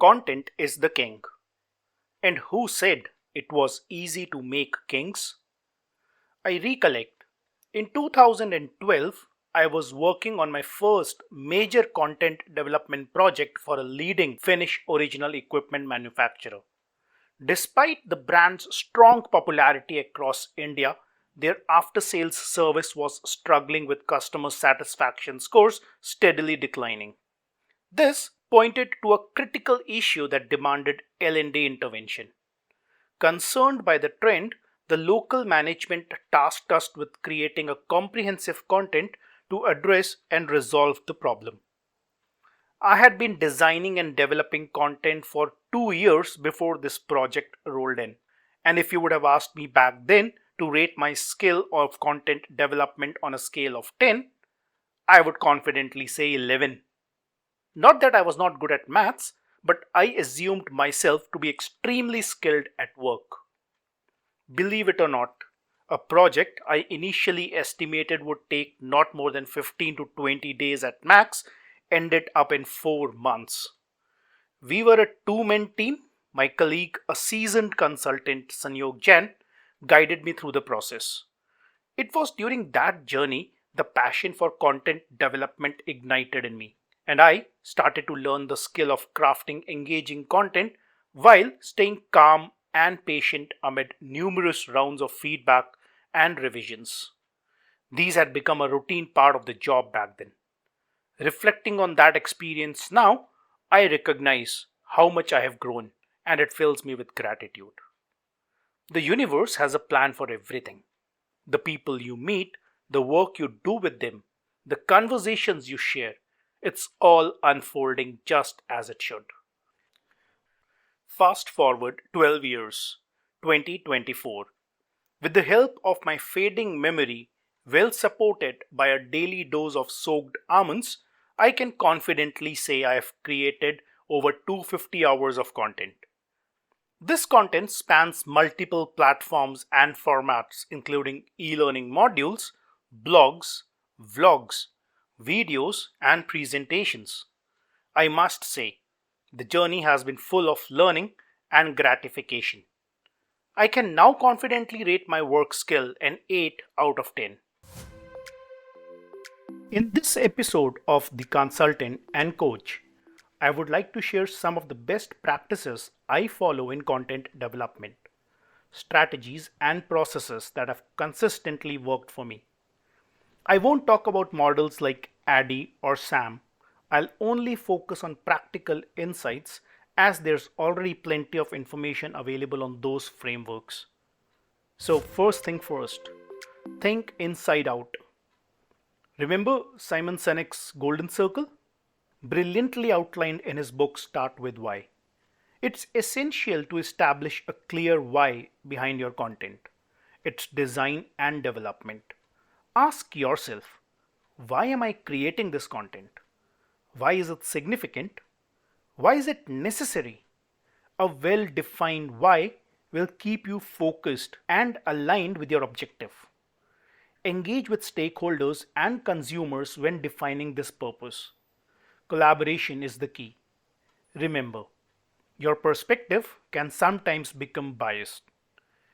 Content is the king. And who said it was easy to make kings? I recollect, in 2012, I was working on my first major content development project for a leading Finnish original equipment manufacturer. Despite the brand's strong popularity across India, their after sales service was struggling with customer satisfaction scores steadily declining. This pointed to a critical issue that demanded L&D intervention. Concerned by the trend, the local management tasked us with creating a comprehensive content to address and resolve the problem. I had been designing and developing content for 2 years before this project rolled in. And if you would have asked me back then to rate my skill of content development on a scale of 10, I would confidently say 11. Not that I was not good at maths, but I assumed myself to be extremely skilled at work. Believe it or not, a project I initially estimated would take not more than 15 to 20 days at max ended up in 4 months. We were a two-man team. My colleague, a seasoned consultant, Sanyog Jain, guided me through the process. It was during that journey the passion for content development ignited in me, and I started to learn the skill of crafting engaging content while staying calm and patient amid numerous rounds of feedback and revisions. These had become a routine part of the job back then. Reflecting on that experience now, I recognize how much I have grown, and it fills me with gratitude. The universe has a plan for everything. The people you meet, the work you do with them, the conversations you share, it's all unfolding just as it should. Fast forward 12 years, 2024. With the help of my fading memory, well supported by a daily dose of soaked almonds, I can confidently say I have created over 250 hours of content. This content spans multiple platforms and formats, including e-learning modules, blogs, vlogs, videos, and presentations. I must say, the journey has been full of learning and gratification. I can now confidently rate my work skill an 8 out of 10. In this episode of The Consultant and Coach, I would like to share some of the best practices I follow in content development, strategies and processes that have consistently worked for me. I won't talk about models like ADDIE or SAM. I'll only focus on practical insights as there's already plenty of information available on those frameworks. So first thing first, think inside out. Remember Simon Sinek's Golden Circle? Brilliantly outlined in his book Start With Why. It's essential to establish a clear why behind your content, its design and development. Ask yourself, why am I creating this content? Why is it significant? Why is it necessary? A well-defined why will keep you focused and aligned with your objective. Engage with stakeholders and consumers when defining this purpose. Collaboration is the key. Remember, your perspective can sometimes become biased,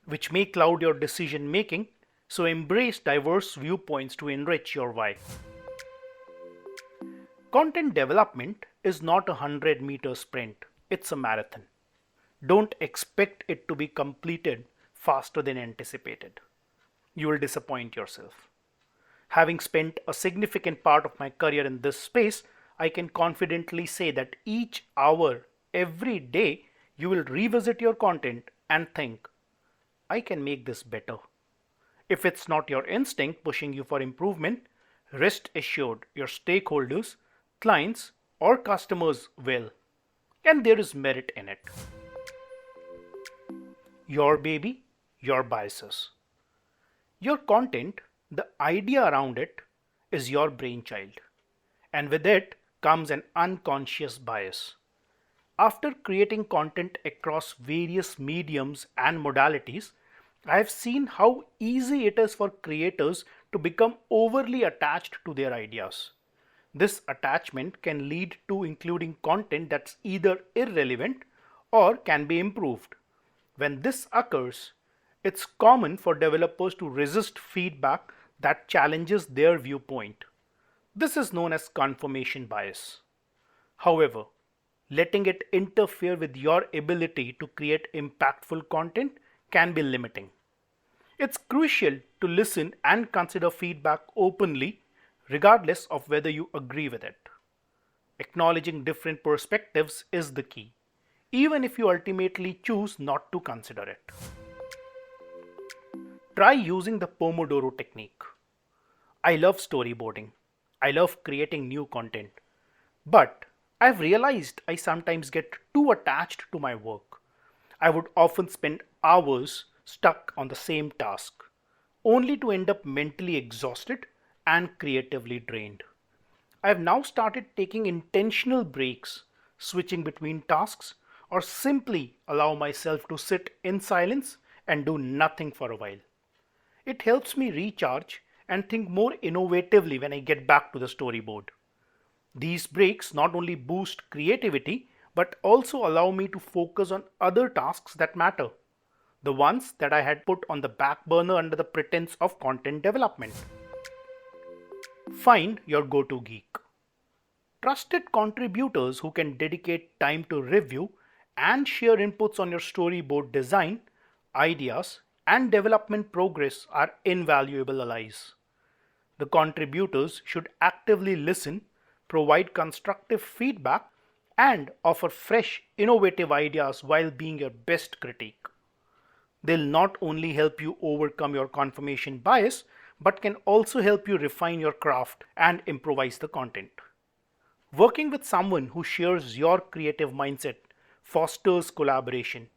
which may cloud your decision making, so embrace diverse viewpoints to enrich your why. Content development is not a 100-meter sprint, it's a marathon. Don't expect it to be completed faster than anticipated. You will disappoint yourself. Having spent a significant part of my career in this space, I can confidently say that each hour, every day, you will revisit your content and think, I can make this better. If it's not your instinct pushing you for improvement, rest assured your stakeholders, clients, or customers will. And there is merit in it. Your baby, your biases. Your content, the idea around it, is your brainchild. And with it comes an unconscious bias. After creating content across various mediums and modalities, I have seen how easy it is for creators to become overly attached to their ideas. This attachment can lead to including content that's either irrelevant or can be improved. When this occurs, it's common for developers to resist feedback that challenges their viewpoint. This is known as confirmation bias. However, letting it interfere with your ability to create impactful content can be limiting. It's crucial to listen and consider feedback openly, regardless of whether you agree with it. Acknowledging different perspectives is the key, even if you ultimately choose not to consider it. Try using the Pomodoro technique. I love storyboarding. I love creating new content. But I've realized I sometimes get too attached to my work. I would often spend hours stuck on the same task, only to end up mentally exhausted and creatively drained. I have now started taking intentional breaks, switching between tasks, or simply allow myself to sit in silence and do nothing for a while. It helps me recharge and think more innovatively when I get back to the storyboard. These breaks not only boost creativity but also allow me to focus on other tasks that matter, the ones that I had put on the back burner under the pretense of content development. Find your go to geek. Trusted contributors who can dedicate time to review and share inputs on your storyboard design, ideas, and development progress are invaluable allies. The contributors should actively listen, provide constructive feedback, and offer fresh, innovative ideas while being your best critique. They'll not only help you overcome your confirmation bias, but can also help you refine your craft and improvise the content. Working with someone who shares your creative mindset fosters collaboration,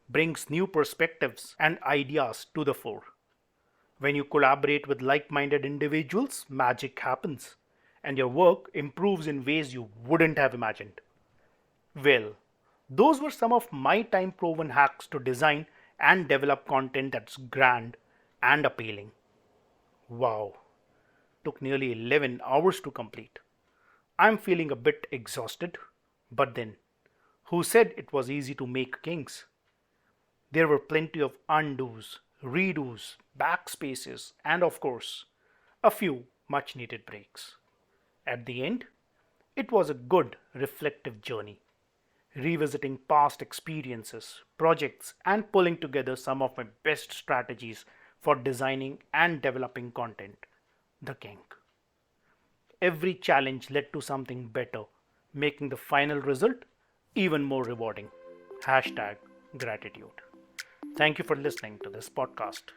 brings new perspectives and ideas to the fore. When you collaborate with like minded individuals, magic happens, and your work improves in ways you wouldn't have imagined. Well, those were some of my time proven hacks to design and develop content that's grand and appealing. Wow, took nearly 11 hours to complete. I'm feeling a bit exhausted, but then, who said it was easy to make kings? There were plenty of undos, redos, backspaces, and of course, a few much needed breaks. At the end, it was a good, reflective journey, revisiting past experiences, projects, and pulling together some of my best strategies for designing and developing content. The king. Every challenge led to something better, making the final result even more rewarding. Hashtag gratitude. Thank you for listening to this podcast.